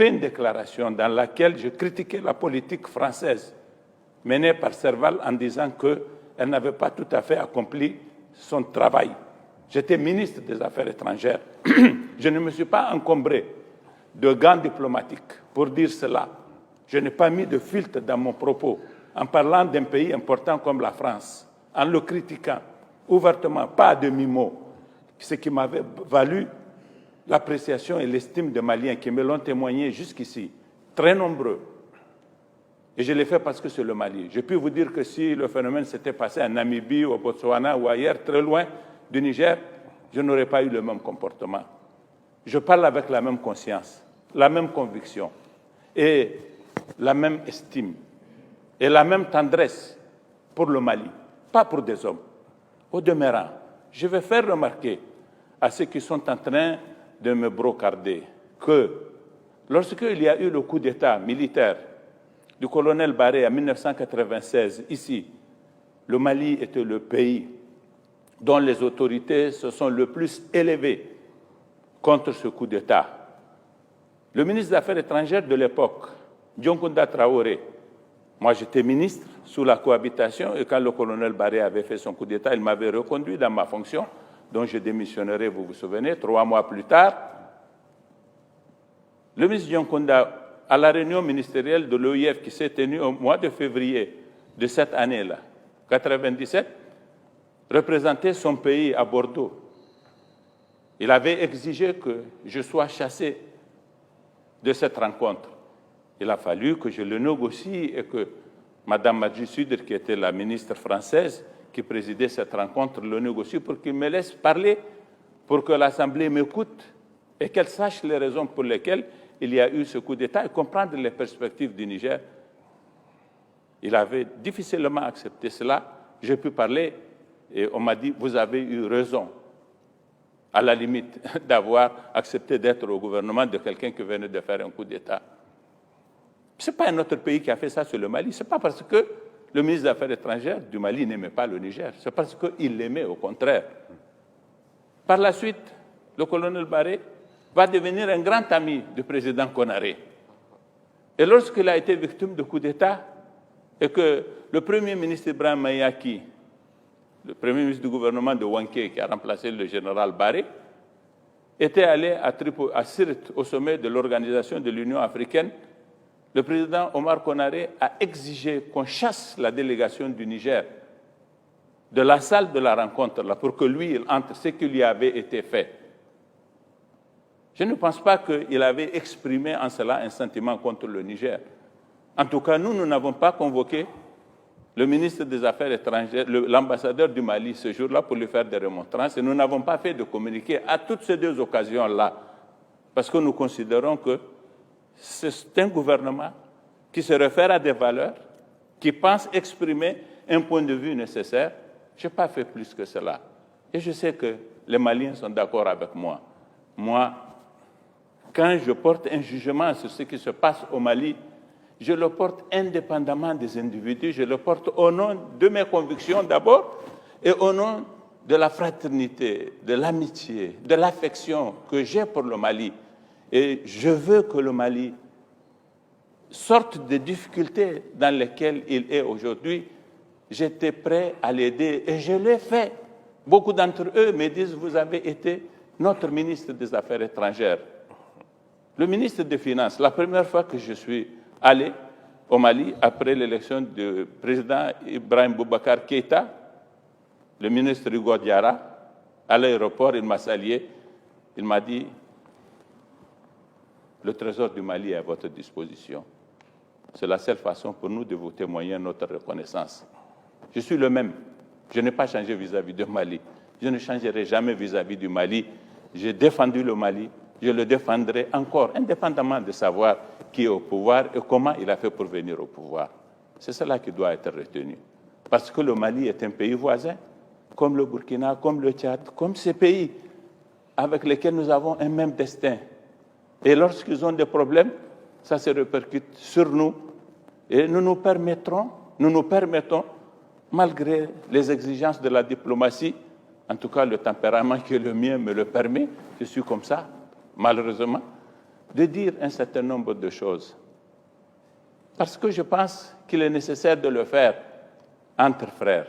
une déclaration dans laquelle je critiquais la politique française menée par Serval en disant qu'elle n'avait pas tout à fait accompli son travail. J'étais ministre des Affaires étrangères. Je ne me suis pas encombré de gants diplomatiques pour dire cela. Je n'ai pas mis de filtre dans mon propos en parlant d'un pays important comme la France, en le critiquant ouvertement, pas à demi-mot, ce qui m'avait valu l'appréciation et l'estime des Maliens qui me l'ont témoigné jusqu'ici, très nombreux. Et je l'ai fait parce que c'est le Mali. Je peux vous dire que si le phénomène s'était passé en Namibie, au Botswana ou ailleurs, très loin du Niger, je n'aurais pas eu le même comportement. Je parle avec la même conscience, la même conviction et la même estime et la même tendresse pour le Mali, pas pour des hommes. Au demeurant, je vais faire remarquer à ceux qui sont en train de me brocarder que lorsqu'il y a eu le coup d'État militaire du colonel Barré en 1996, ici, le Mali était le pays dont les autorités se sont le plus élevées contre ce coup d'État. Le ministre des Affaires étrangères de l'époque, Dioncounda Traoré, moi j'étais ministre sous la cohabitation et quand le colonel Barré avait fait son coup d'État, il m'avait reconduit dans ma fonction, dont je démissionnerai, vous vous souvenez, 3 mois plus tard. Le ministre Dioncounda, à la réunion ministérielle de l'OIF qui s'est tenue au mois de février de cette année-là, 1997, représentait son pays à Bordeaux. Il avait exigé que je sois chassé de cette rencontre. Il a fallu que je le négocie et que Mme Madji Sudr, qui était la ministre française qui présidait cette rencontre, le négocie pour qu'il me laisse parler, pour que l'Assemblée m'écoute et qu'elle sache les raisons pour lesquelles il y a eu ce coup d'État et comprendre les perspectives du Niger. Il avait difficilement accepté cela. J'ai pu parler et on m'a dit « vous avez eu raison ». À la limite d'avoir accepté d'être au gouvernement de quelqu'un qui venait de faire un coup d'État. Ce n'est pas un autre pays qui a fait ça, c'est le Mali. Ce n'est pas parce que le ministre des Affaires étrangères du Mali n'aimait pas le Niger. C'est parce qu'il l'aimait, au contraire. Par la suite, le colonel Barré va devenir un grand ami du président Konaré. Et lorsqu'il a été victime de coup d'État et que le premier ministre Ibrahim Mayaki, le premier ministre du gouvernement de Wanké, qui a remplacé le général Barré, était allé à Sirte, au sommet de l'Organisation de l'Union africaine, le président Omar Konaré a exigé qu'on chasse la délégation du Niger de la salle de la rencontre, là, pour que lui, il entre ce qui lui avait été fait. Je ne pense pas qu'il avait exprimé en cela un sentiment contre le Niger. En tout cas, nous n'avons pas convoqué le ministre des Affaires étrangères, l'ambassadeur du Mali ce jour-là pour lui faire des remontrances et nous n'avons pas fait de communiqué à toutes ces deux occasions-là parce que nous considérons que c'est un gouvernement qui se réfère à des valeurs, qui pense exprimer un point de vue nécessaire. Je n'ai pas fait plus que cela. Et je sais que les Maliens sont d'accord avec moi. Moi, quand je porte un jugement sur ce qui se passe au Mali, je le porte indépendamment des individus, je le porte au nom de mes convictions d'abord et au nom de la fraternité, de l'amitié, de l'affection que j'ai pour le Mali. Et je veux que le Mali sorte des difficultés dans lesquelles il est aujourd'hui. J'étais prêt à l'aider et je l'ai fait. Beaucoup d'entre eux me disent « vous avez été notre ministre des Affaires étrangères ». Le ministre des Finances, la première fois que je suis allé au Mali, après l'élection du président Ibrahim Boubacar Keïta, le ministre Hugo Diarra, à l'aéroport, il m'a salué, il m'a dit « le trésor du Mali est à votre disposition. C'est la seule façon pour nous de vous témoigner notre reconnaissance. » Je suis le même. Je n'ai pas changé vis-à-vis du Mali. Je ne changerai jamais vis-à-vis du Mali. J'ai défendu le Mali. Je le défendrai encore, indépendamment de savoir qui est au pouvoir et comment il a fait pour venir au pouvoir. C'est cela qui doit être retenu. Parce que le Mali est un pays voisin, comme le Burkina, comme le Tchad, comme ces pays avec lesquels nous avons un même destin. Et lorsqu'ils ont des problèmes, ça se répercute sur nous. Et nous nous permettons, malgré les exigences de la diplomatie, en tout cas le tempérament qui est le mien me le permet, je suis comme ça, malheureusement, de dire un certain nombre de choses. Parce que je pense qu'il est nécessaire de le faire entre frères.